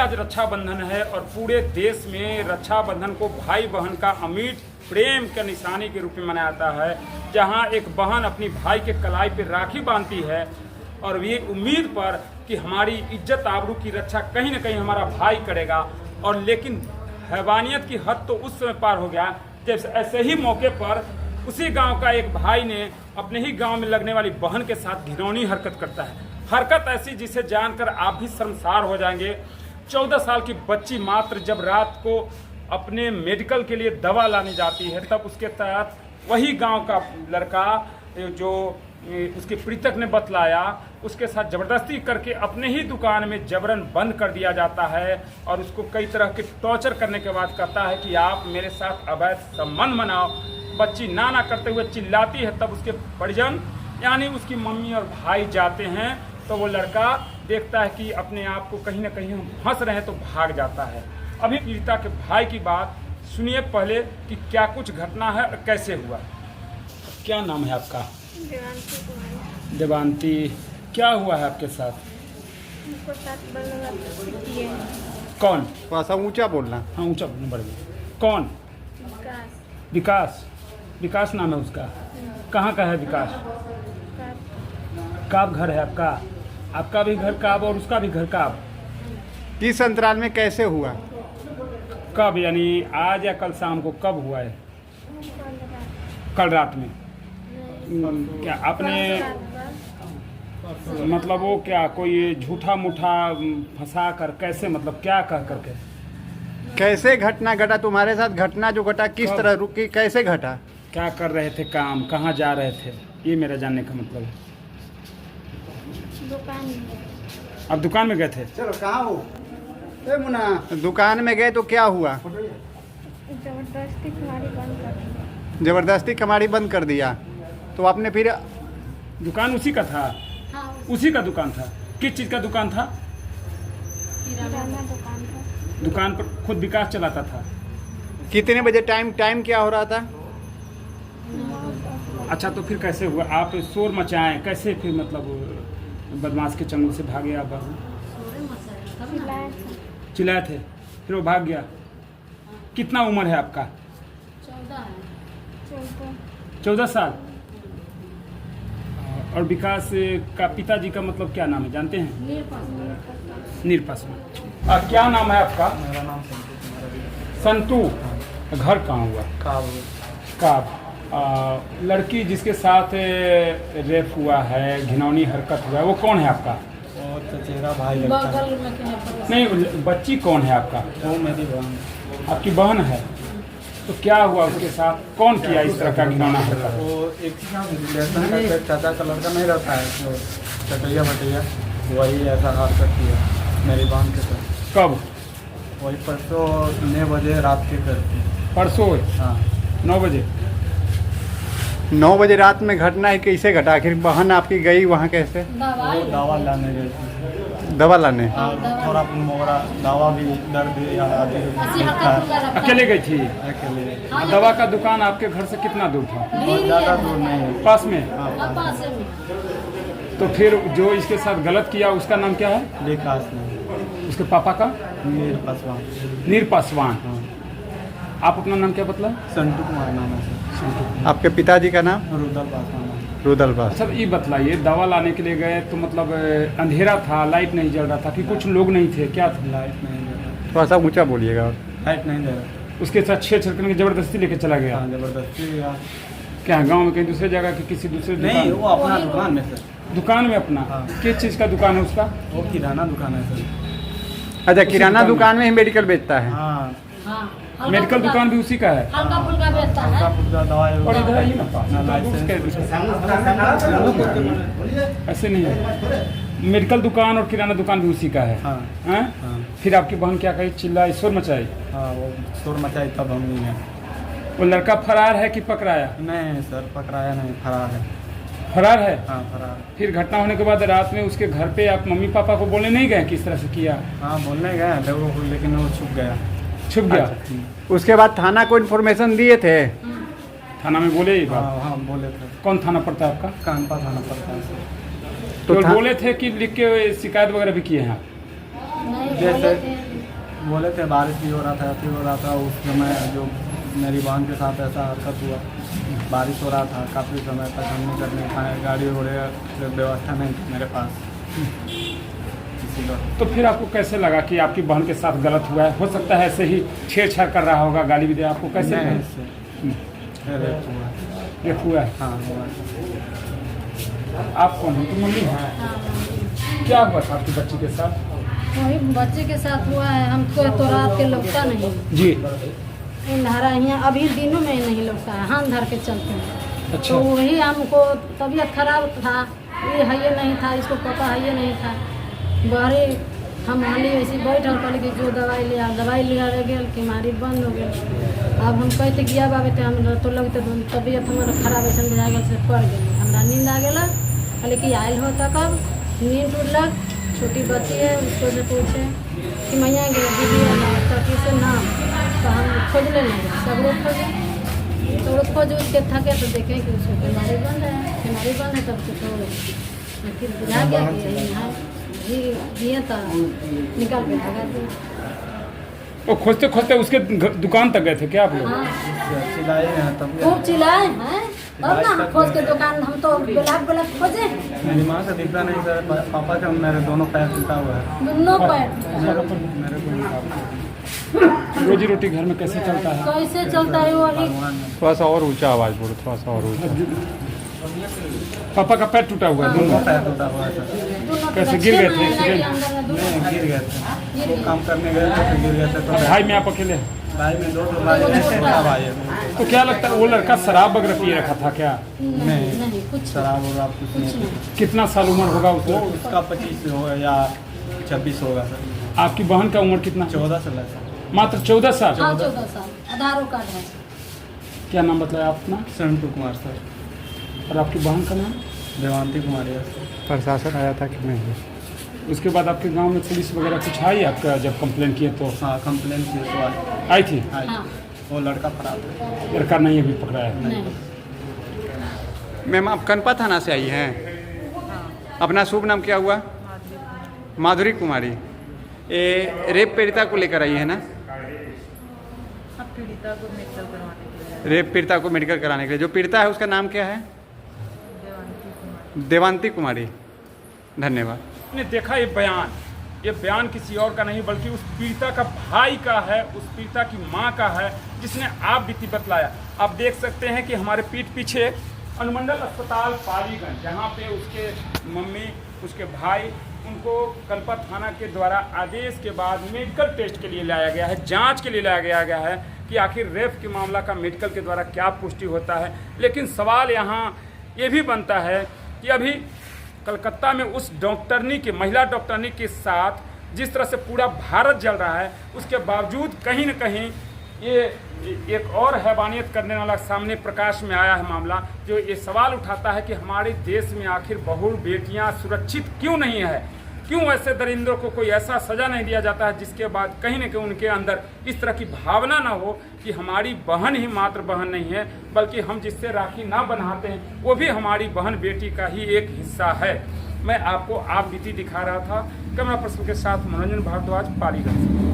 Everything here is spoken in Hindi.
आज रक्षाबंधन है और पूरे देश में रक्षाबंधन को भाई बहन का अमिट प्रेम के निशानी के रूप में मनाया जाता है, जहां एक बहन अपनी भाई के कलाई पर राखी बांधती है और ये उम्मीद पर कि हमारी इज्जत आबरू की रक्षा कहीं ना कहीं हमारा भाई करेगा। और लेकिन हैवानियत की हद तो उस समय पार हो गया जब ऐसे ही मौके पर उसी गांव का एक भाई ने अपने ही गांव में लगने वाली बहन के साथ घिनौनी हरकत करता है। हरकत ऐसी जिसे जानकर आप भी शर्मसार हो जाएंगे। 14 साल की बच्ची मात्र जब रात को अपने मेडिकल के लिए दवा लाने जाती है, तब उसके तहत वही गांव का लड़का जो उसके पीड़ितक ने बतलाया, उसके साथ ज़बरदस्ती करके अपने ही दुकान में जबरन बंद कर दिया जाता है और उसको कई तरह के टॉर्चर करने के बाद कहता है कि आप मेरे साथ अवैध संबंध बनाओ। बच्ची ना करते हुए चिल्लाती है, तब उसके परिजन यानी उसकी मम्मी और भाई जाते हैं तो वो लड़का देखता है कि अपने आप को कहीं ना कहीं हम फंस रहे हैं तो भाग जाता है। अभी पीड़िता के भाई की बात सुनिए पहले कि क्या कुछ घटना है और कैसे हुआ। क्या नाम है आपका? देवांती। क्या हुआ है आपके साथ? कौन? थोड़ा सा ऊंचा बोलना। हाँ ऊंचा बोलना बढ़िया। कौन? विकास। विकास नाम है उसका। कहाँ का है विकास? काब घर है आपका? आपका भी घर काब और उसका भी घर काब? किस अंतराल में कैसे हुआ? कब यानी आज या कल शाम को कब हुआ है? कल रात में। क्या आपने मतलब वो क्या कोई झूठा मूठा फंसा कर कैसे, मतलब क्या कह करके? कैसे घटना घटा तुम्हारे साथ? घटना जो घटा किस तरह रुकी, कैसे घटा? क्या कर रहे थे काम, कहाँ जा रहे थे, ये मेरा जानने का मतलब है। दुकान में। आप दुकान में गए थे? चलो कहाँ हो? मुन्ना दुकान में गए तो क्या हुआ? जबरदस्ती कमाड़ी बंद कर दिया। जबरदस्ती कमाड़ी बंद कर दिया तो आपने फिर? दुकान उसी का था? हाँ, उसी का दुकान था। किस चीज़ का दुकान था? किराना दुकान था। दुकान पर खुद विकास चलाता था। कितने बजे? टाइम क्या हो रहा था? अच्छा तो फिर कैसे हुआ? आप शोर मचाएं कैसे फिर, मतलब बदमाश के चंगुल से भागे आप? बाबू चिल्लाए थे फिर वो भाग गया। कितना उम्र है आपका? 14 साल। और विकास का पिताजी का मतलब क्या नाम है जानते हैं? नीर पासवान। क्या नाम है आपका? मेरा नाम संतू। घर कहाँ हुआ? काब। लड़की जिसके साथ रेप हुआ है, घिनौनी हरकत हुआ है, वो कौन है आपका? और चचेरा भाई लगता है। नहीं, बच्ची कौन है आपका? वो मेरी बहन। आपकी बहन है। तो क्या हुआ उसके साथ? कौन किया इस तरह का घिनौना हरकत? वो एक रिलेशन का एक चाचा का लड़का नहीं रहता है, वो चटैया भटैया, वही ऐसा हरकत किया मेरी बहन के साथ। कब? वही परसों 9 बजे रात के करती। परसों? हाँ 9 बजे। 9 बजे रात में घटना है, कैसे घटा? आखिर बहन आपकी गई वहाँ कैसे? वो दवा लाने गई थी। दवा लाने? हाँ थोड़ा मोगरा दवा भी दर्द या आदि अकेले गई थी? अकेले। दवा का दुकान आपके घर से कितना दूर था? बहुत ज़्यादा दूर नहीं है। पास में? हाँ पास। तो फिर जो इसके साथ गलत किया उसका नाम क्या है? विकास नहीं, उसके पापा का? मीर पासवान। नीर पासवान। हाँ आप अपना नाम क्या बतला? संटू कुमार नाम है सर। आपके पिताजी का नाम? रुदल पासवान। रुदल पास। अच्छा ये बतलाइए, दवा लाने के लिए गए तो मतलब अंधेरा था, लाइट नहीं जल रहा था कि कुछ लोग नहीं थे, क्या था? लाइट नहीं दे रहा। थोड़ा सा ऊंचा बोलिएगा। और लाइट नहीं दे रहा। उसके साथ छेड़छाड़ करके जबरदस्ती लेके चला गया? हाँ जबरदस्ती या क्या गांव में कहीं दूसरे जगह की किसी दूसरे नहीं, दुकान? वो अपना दुकान में सर। दुकान में अपना? हाँ। किस चीज़ का दुकान है उसका? वो किराना दुकान है सर। अच्छा, किराना दुकान में ही मेडिकल बेचता है? हाँ मेडिकल दुकान भी उसी का है? हल्का फुल्का बेचता हल्का है। फुल्का दवाई और इधर आइए ना पास। लाइसेंस। ऐसे नहीं है। मेडिकल दुकान और किराना दुकान भी उसी का है? हाँ हैं? हाँ फिर आपकी बहन क्या कही? चिल्लाई, शोर मचाई? हाँ वो शोर मचाई तब हम नहीं गए। वो लड़का फरार है कि पकड़ाया? नहीं सर पकड़ाया नहीं, फरार है। फरार है? हाँ फरार। फिर घटना होने के बाद रात में उसके घर पे आप मम्मी पापा को बोलने नहीं गए किस तरह से किया? हाँ बोलने गए थे वो, लेकिन वो छुप गया। छुप गया? उसके बाद थाना को इन्फॉर्मेशन दिए थे? थाना में बोले ये बात? हाँ हाँ बोले थे। कौन थाना पड़ता है आपका? कानपा थाना पड़ता है सर। तो तो बोले थे कि लिख के शिकायत वगैरह भी किए हैं आप? नहीं जैसे बोले थे। बोले थे बारिश भी हो रहा था, अति हो रहा था। उस समय जो मेरी बहन के साथ ऐसा हरकत हुआ, बारिश हो रहा था काफ़ी समय तक, हम नहीं कर नहीं पाए, गाड़ी घोड़े व्यवस्था नहीं थी मेरे पास। तो फिर आपको कैसे लगा कि आपकी बहन के साथ गलत हुआ है? हो सकता है ऐसे ही छेड़छाड़ कर रहा होगा, गाली भी दे, आपको कैसे नहीं, लगा? रेप हुआ। रेप हुआ है? हाँ हुआ। आप कौन हो? तुम मम्मी हैं? क्या हुआ था आपकी बच्ची के साथ? वही बच्चे के साथ हुआ है, हमको तो रात के लौटा नहीं जी। नहरा यहाँ अभी दिनों में नहीं लौटा है, हाथ धर के चलते हैं। अच्छा। तो वही हमको तबीयत खराब था, ये नहीं था, इसको पता है ये नहीं था। बाहरी हम हाली ऐसे बैठल पड़ कि जो दवाई लिया रह गया कि हमारी बंद हो गई। अब हम कहते गया बाबे तो हम तो लगते तबीयत हमारा खराब ऐसा बुझा से पड़ गई, हमारा नींद आ गया। कहले कि आयल हो तक अब नींद टूटलक, छोटी बच्ची है उसको से पूछे कि मैया गए दीदी तकी से ना, तो हम खोजने लगे, सब लोग खोजे, तो लोग खोज उसके थके तो देखें कि उसको बीमारी बंद है, तब कुछ हो गया। फिर बुझा गया कि यहाँ दिए तो निकल के भगा दिए। वो खोजते खोजते उसके दुकान तक गए थे क्या आप लोग? हाँ चिल्लाए हैं तब खूब चिल्लाए हैं, तब ना हम खोज के दुकान, हम तो ब्लैक खोजे। मेरी माँ से दिखता नहीं सर, पापा का मेरे दोनों पैर टूटा हुआ है। दोनों पैर मेरे को नहीं। रोजी रोटी घर में कैसे चलता है? कैसे चलता है वो? थोड़ा सा और ऊंचा आवाज़ बोलो, थोड़ा सा और ऊंचा। पापा का पैर टूटा हुआ है? दोनों पैर टूटा हुआ है सर। कैसे गिर गए थे? नहीं, गिर गए थे, वो काम करने गए थे तो गिर गए थे। तो भाई में आप अकेले हैं? भाई में दो भाई हैं, छोटा भाई है। तो क्या लगता है वो लड़का शराब वगैरह पिए रखा था क्या? नहीं कुछ शराब वराब कुछ नहीं। कितना साल उम्र होगा वो उसको? उसका 25 होगा या 26 होगा सर। आपकी बहन का उम्र कितना? 14 साल है सर। मात्र 14 साल? हाँ 14 साल, आधार कार्ड है। क्या नाम बताया आप अपना? संतु कुमार सर। और आपकी बहन का नाम? देवांती कुमारी है सर। प्रशासन आया था कि नहीं? उसके बाद आपके गांव में पुलिस वगैरह कुछ आई आपका जब कंप्लेन किए तो? हाँ कंप्लेन की तो आई थी? आई। हाँ वो लड़का फरार है। लड़का नहीं अभी पकड़ा है? नहीं। मैम आप कनपा थाना से आई हैं? अपना शुभ नाम क्या हुआ? माधुरी कुमारी। ये रेप पीड़िता को लेकर आई है ना? पीड़िता को मेडिकल करवाने के लिए। रेप पीड़िता को मेडिकल कराने के लिए। जो पीड़िता है उसका नाम क्या है? देवांती कुमारी। धन्यवाद। ने देखा ये बयान किसी और का नहीं बल्कि उस पीड़िता का भाई का है, उस पीड़िता की मां का है, जिसने आप बीती बतलाया। आप देख सकते हैं कि हमारे पीठ पीछे अनुमंडल अस्पताल पालीगंज, जहां पे उसके मम्मी, उसके भाई, उनको कनपा थाना के द्वारा आदेश के बाद मेडिकल टेस्ट के लिए लाया गया है, जांच के लिए लाया गया है कि आखिर रेप के मामला का मेडिकल के द्वारा क्या पुष्टि होता है। लेकिन सवाल यहाँ ये भी बनता है कि अभी कलकत्ता में उस डॉक्टरनी के, महिला डॉक्टरनी के साथ जिस तरह से पूरा भारत जल रहा है, उसके बावजूद कहीं न कहीं ये एक और हैवानियत करने वाला सामने प्रकाश में आया है मामला, जो ये सवाल उठाता है कि हमारे देश में आखिर बहू बेटियां सुरक्षित क्यों नहीं है? क्यों ऐसे दरिंदों को कोई ऐसा सजा नहीं दिया जाता है जिसके बाद कहीं न कहीं उनके अंदर इस तरह की भावना ना हो कि हमारी बहन ही मात्र बहन नहीं है, बल्कि हम जिससे राखी ना बंधाते हैं वो भी हमारी बहन बेटी का ही एक हिस्सा है। मैं आपको आप बीती दिखा रहा था। कैमरा पर्सन के साथ मनोरंजन भारद्वाज, पालीगंज।